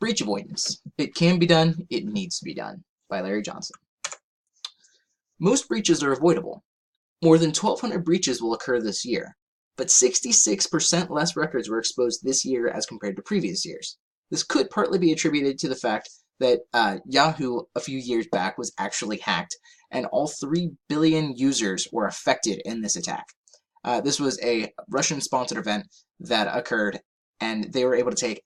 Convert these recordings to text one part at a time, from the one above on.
Breach avoidance. It can be done, it needs to be done, by Larry Johnson. Most breaches are avoidable. More than 1,200 breaches will occur this year, but 66% less records were exposed this year as compared to previous years. This could partly be attributed to the fact that Yahoo a few years back was actually hacked, and all 3 billion users were affected in this attack. This was a Russian-sponsored event that occurred, and they were able to take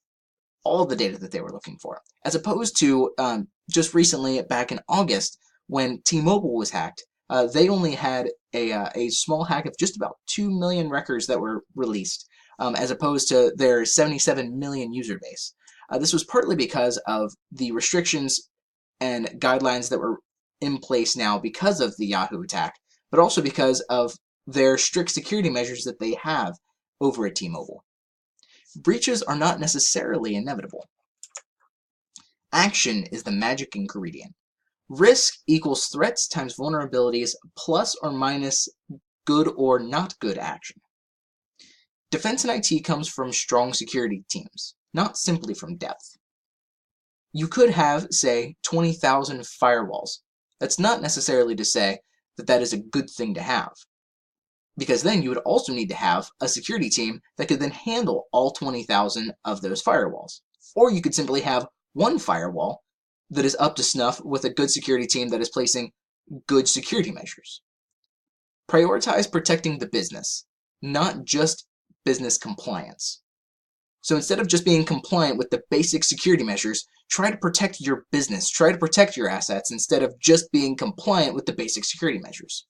all the data that they were looking for, as opposed to just recently, back in August, when T-Mobile was hacked. They only had a small hack of just about 2 million records that were released, as opposed to their 77 million user base. This was partly because of the restrictions and guidelines that were in place now because of the Yahoo attack, but also because of their strict security measures that they have over at T-Mobile. Breaches are not necessarily inevitable. Action is the magic ingredient. Risk equals threats times vulnerabilities plus or minus good or not good action. Defense in IT comes from strong security teams, not simply from depth. You could have, say, 20,000 firewalls. That's not necessarily to say that that is a good thing to have, because then you would also need to have a security team that could then handle all 20,000 of those firewalls. Or you could simply have one firewall that is up to snuff with a good security team that is placing good security measures. Prioritize protecting the business, not just business compliance. So instead of just being compliant with the basic security measures, try to protect your business, try to protect your assets instead of just being compliant with the basic security measures.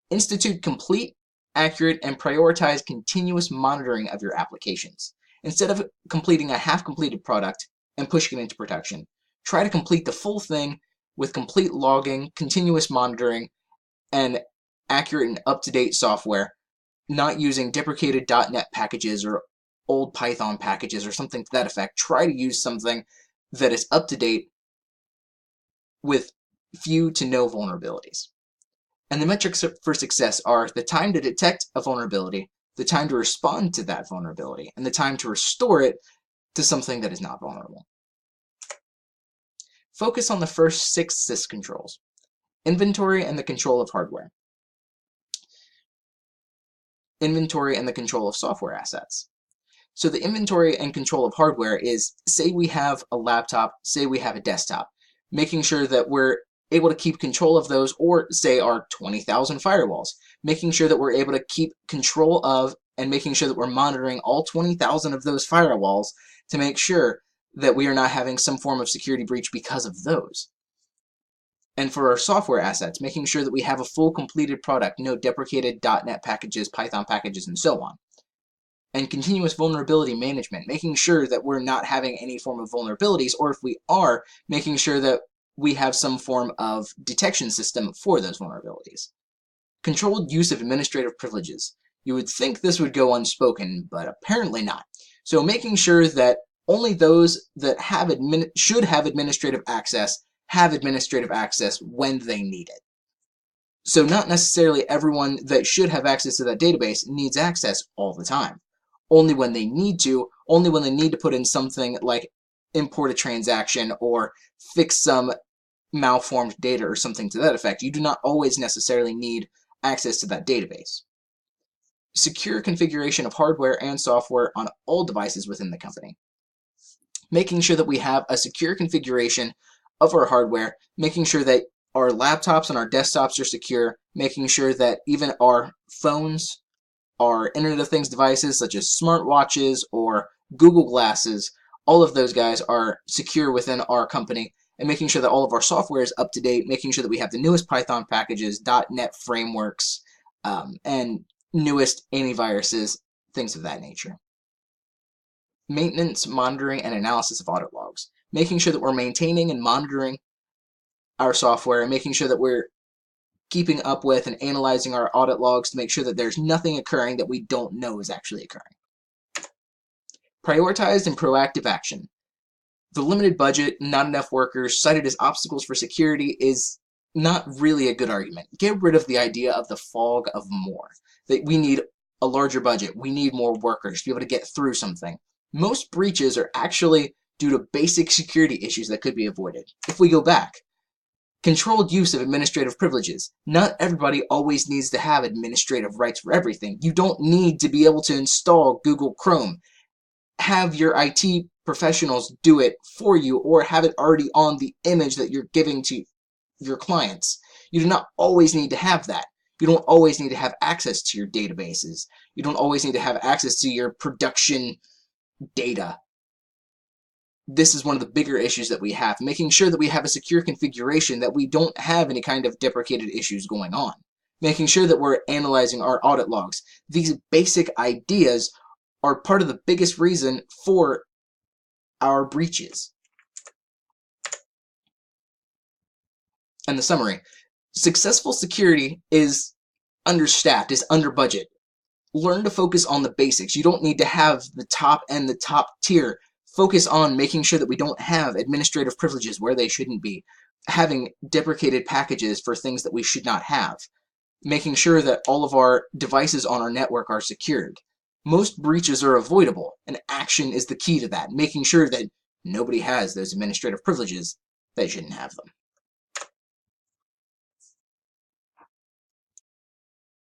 Institute complete, accurate, and prioritize continuous monitoring of your applications. Instead of completing a half-completed product and pushing it into production, try to complete the full thing with complete logging, continuous monitoring, and accurate and up-to-date software, not using deprecated .NET packages or old Python packages or something to that effect. Try to use something that is up-to-date with few to no vulnerabilities. And the metrics for success are the time to detect a vulnerability, the time to respond to that vulnerability, and the time to restore it to something that is not vulnerable. Focus on the first 6 sys controls: inventory and the control of hardware, inventory and the control of software assets. So the inventory and control of hardware is, say we have a laptop, say we have a desktop, making sure that we're able to keep control of those, or say our 20,000 firewalls, making sure that we're able to keep control of and making sure that we're monitoring all 20,000 of those firewalls to make sure that we are not having some form of security breach because of those. And for our software assets, making sure that we have a full completed product, no deprecated .NET packages, Python packages, and so on. And continuous vulnerability management, making sure that we're not having any form of vulnerabilities, or if we are, making sure that we have some form of detection system for those vulnerabilities. Controlled use of administrative privileges. You would think this would go unspoken, but apparently not. So making sure that only those that should have administrative access when they need it. So not necessarily everyone that should have access to that database needs access all the time. Only when they need to, only when they need to put in something like import a transaction or fix some malformed data or something to that effect. You do not always necessarily need access to that database. Secure configuration of hardware and software on all devices within the company. Making sure that we have a secure configuration of our hardware, making sure that our laptops and our desktops are secure, making sure that even our phones, our Internet of Things devices such as smartwatches or Google Glasses, all of those guys are secure within our company, and making sure that all of our software is up to date, making sure that we have the newest Python packages, .NET frameworks, and newest antiviruses, things of that nature. Maintenance, monitoring, and analysis of audit logs. Making sure that we're maintaining and monitoring our software and making sure that we're keeping up with and analyzing our audit logs to make sure that there's nothing occurring that we don't know is actually occurring. Prioritized and proactive action. The limited budget, not enough workers, cited as obstacles for security is not really a good argument. Get rid of the idea of the fog of more. That we need a larger budget, we need more workers to be able to get through something. Most breaches are actually due to basic security issues that could be avoided. If we go back, controlled use of administrative privileges. Not everybody always needs to have administrative rights for everything. You don't need to be able to install Google Chrome. Have your IT professionals do it for you, or have it already on the image that you're giving to your clients. You do not always need to have that. You don't always need to have access to your databases. You don't always need to have access to your production data. This is one of the bigger issues that we have, making sure that we have a secure configuration, that we don't have any kind of deprecated issues going on, making sure that we're analyzing our audit logs. These basic ideas are part of the biggest reason for our breaches. And the summary: successful security is understaffed, is under budget. Learn to focus on the basics. You don't need to have the top and the top tier. Focus on making sure that we don't have administrative privileges where they shouldn't be, having deprecated packages for things that we should not have, making sure that all of our devices on our network are secured. Most breaches are avoidable, and action is the key to that, making sure that nobody has those administrative privileges that shouldn't have them.